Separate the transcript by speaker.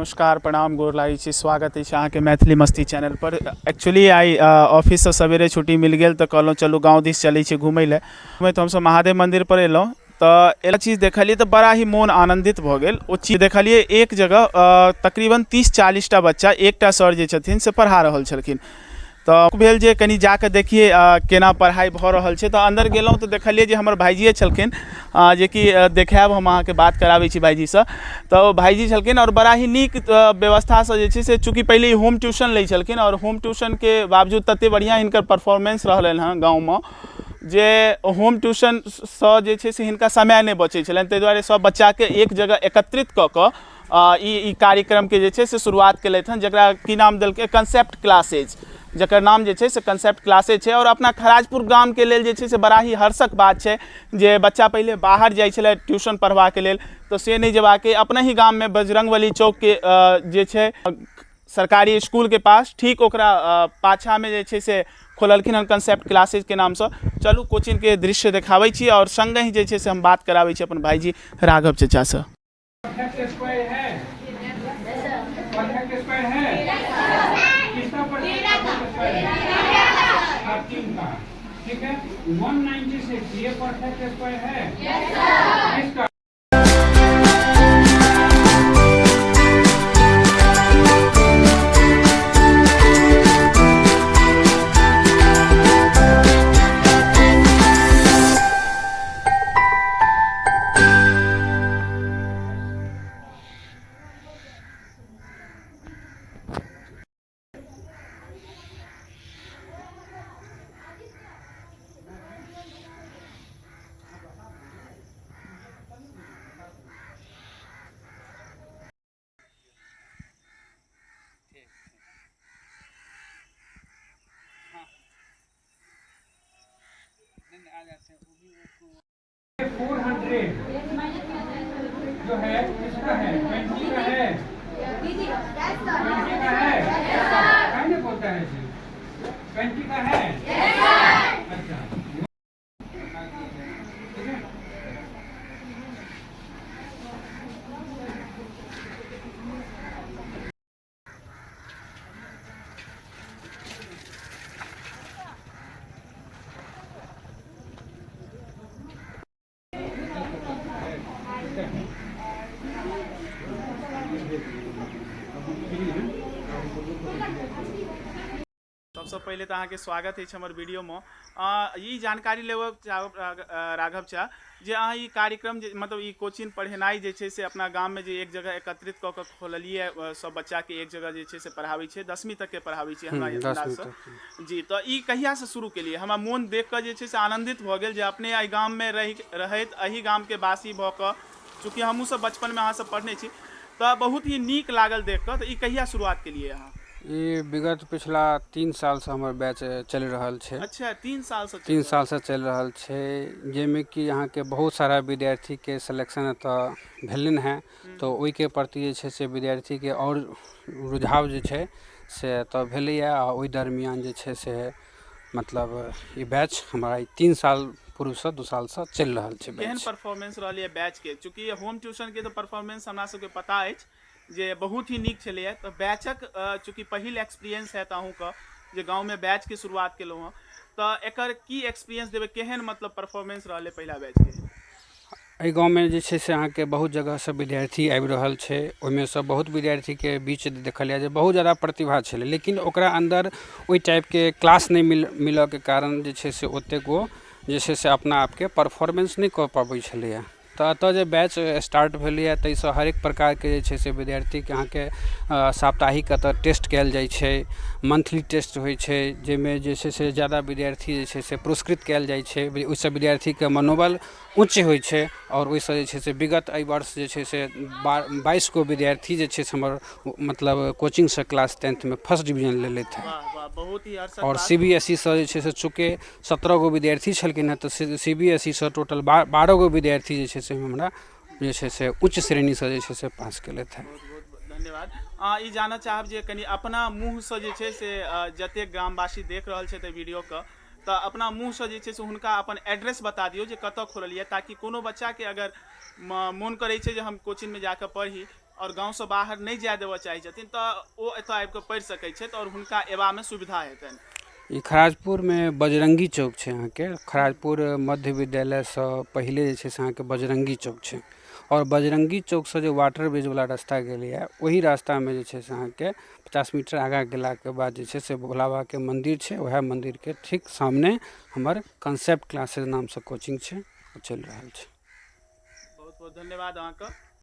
Speaker 1: नमस्कार प्रणाम गोर लागै छी। स्वागत अछि अहाँके मैथिली मस्ती चैनल पर। एक्चुअली आई ऑफिस से सवेरे छुट्टी मिल गेल तो कहलहुँ चलू गाँव दिस चलै छी घूमय लए। तो हमसब महादेव मंदिर पर एलहुँ तऽ एला चीज देखलिए तो बड़ा ही मोन आनंदित भऽ गेल। ओ चीज देखलिए एक जगह तकरीबन 30-40 टा बच्चा एकटा सर जे छथिन से पढ़ा रहल छलखिन। तो भेल जे कनी जाके देखिए केना पढ़ाई भऽ रहल छै। तो अंदर गेलहुँ तो देखलिए जे हमर भाईजिए छलखिन, जे कि देखायब हम अहाँके बात कराबै छी भाईजी से। तो भाईजी छलखिन और बड़ा ही नीक व्यवस्था से जे छै से, चूँकि पहले होम ट्यूशन लै छलखिन और होम ट्यूशन के बावजूद तते बढ़िया हिनकर परफॉर्मेंस रहलनि हँ गाँव में जे होम ट्यूशन से जे छै से हिनका समय नहीं बचै छलनि। ताहि दुआरे सब बच्चा के एक जगह एकत्रित कऽ कऽ ई कार्यक्रम के जे छै से शुरुआत केलथि हँ, जकरा की नाम देलकै कंसेप्ट क्लासेज, जकर नाम जे छै से कंसेप्ट क्लासेज छै। और अपना खराजपुर गाम के लेल जे छै से बड़ा ही हर्षक बात छै जे बच्चा पहले बाहर जाइ छलै ट्यूशन पढ़बा के लेल, तो से नहीं जेबाके अपने ही गाम में बजरंगबली चौक के जे छै सरकारी स्कूल के पास ठीक ओकरा पाछा में जे छै से खोललखिन हन कंसेप्ट क्लासेज के नाम से। चलू कोचिंग के दृश्य देखाबै छी और संगे ही जे छै से हम बात कराबै छी अपन भाईजी राघव चचा से।
Speaker 2: ठीक है, 196 ये परफेक्ट स्क्वायर है। Yes sir. इसका ये 400 जो है इसका है, 20 का है, 20 का है, कहने बोलता है जी, 20 का है। अच्छा ठीक है।
Speaker 1: सबसे पहले तो अहाँके स्वागत है हमर वीडियो में। ई जानकारी लेबऽ चाहब राघव चा जे अहाँ ई कार्यक्रम मतलब ई कोचिंग पढ़ेनाई जे छै से अपना गाम में जे एक जगह एकत्रित कऽ कऽ खोललिए, सब बच्चा के एक जगह जे छै से पढ़ाबै छै, 10वीं तक के पढ़ाबै छै हमरा अंदाज से जी। तो ई कहिया से शुरू केलिए? हमरा मोन देख कऽ जे छै से आनंदित भऽ गेल जे अपने एहि गाम में रहैत एहि गाम के वासी भऽ कऽ, चूँकि हमहूँ सब बचपन में अहाँ सब पढ़ने छी तो बहुत ही नीक लागल देख कऽ। तो ई कहिया शुरुआत केलिए अहाँ?
Speaker 3: ये विगत पिछला 3 साल से हमर बैच चल रहल छै।
Speaker 1: अच्छा 3 साल से
Speaker 3: 3 साल से चल रहल छै, जाहिमे कि यहाँ के बहुत सारा विद्यार्थी के सिलेक्शन एतऽ भेलनि हैं। तो ओहि के प्रति जे छै से विद्यार्थी के और रुझाव जे छै से एतऽ भेलैए। आ ओहि दरमियान जे छै से मतलब ई बैच हमारा 3 साल पूर्व से 2 साल से चल रहल छै।
Speaker 1: केहन परफॉर्मेंस रहलै बैच के? चूँकि होम ट्यूशन के तो परफॉर्मेंस हमरा सबके पता अछि जे बहुत ही नीक छलैए। तो बैचक चूँकि पहिल एक्सपीरियंस है अहूँके जे गाँव में बैच के शुरुआत केलहुँ हँ, तो एकर की एक्सपीरियंस देबै? केहन मतलब परफॉर्मेंस रहलै पहिला बैच के?
Speaker 3: एहि गाँवमे जे छै से अहाँके बहुत जगहसँ विद्यार्थी आबि रहल छै। ओहिमे सँ बहुत विद्यार्थीके बीच देखल जाए जे बहुत ज़्यादा प्रतिभा छलै, लेकिन ओकरा अन्दर ओहि टाइपके क्लास नहि मिलऽके कारण जे छै से ओतेक ओ जे छै से अपना आपके परफॉर्मेंस नहि कऽ पबै छलैए। तऽ एतऽ जे बैच स्टार्ट भेलैए ताहिसँ हरेक प्रकारके जे छै से विद्यार्थीके अहाँके साप्ताहिक एतऽ टेस्ट कयल जाइ छै, मंथली टेस्ट होइ छै, जाहिमे जे छै से ज़्यादा विद्यार्थी जे छै से पुरस्कृत कयल जाइ छै। ओहिसँ विद्यार्थीके मनोबल उच्च होइ छै। और ओहिसँ जे छै से विगत एहि वर्ष जे छै से 22 गो विद्यार्थी जे छै से हमर मतलब कोचिंगसँ क्लास 10th में फर्स्ट डिवीजन लेलथि हैं।
Speaker 1: वाह वाह, बहुत ही हर्षक
Speaker 3: और
Speaker 1: बात।
Speaker 3: CBSE से जे छै से चूँकि 17 गो विद्यार्थी छलखिन हैं, तऽ CBSE से टोटल 12 गो विद्यार्थी जे छै से हमरा जे छै से उच्च श्रेणीसँ जे छै से पास केलथि हैं।
Speaker 1: बहुत बहुत धन्यवाद। ई जानऽ चाहब जे कनि अपना मुँहसँ जे छै से जतेक ग्रामवासी देख रहल छथि वीडियोके, तो अपना मुँहसँ जे छै से हुनका अपन एड्रेस बता दियौ जे कतऽ खोललिए, ताकि कोनो बच्चाके अगर मोन करै छै जे हम कोचिंगमे जाकऽ पढ़ी और गाँव से बाहर नहीं जाए देबऽ चाहै छथिन तऽ ओ एतऽ आबि कऽ पढ़ि सकै छथि और हुनका एबामे सुविधा हेतनि।
Speaker 3: ई खराजपुर में बजरंगी चौक है यहाँ के, खराजपुर मध्य विद्यालय से पहले जे छै से अहाँ के बजरंगी चौक है, और बजरंगी चौक से जो वाटर ब्रिज वाला रास्ता गेलिए वही रास्ता में जे छै से अहाँ के 50 मीटर आगा गेला के बाद जे छै से भोला बाबा के मंदिर है, वह मंदिर के ठीक सामने हमर कंसेप्ट क्लासेस नाम से कोचिंग है, चल रहा है।
Speaker 1: बहुत बहुत धन्यवाद अहाँके।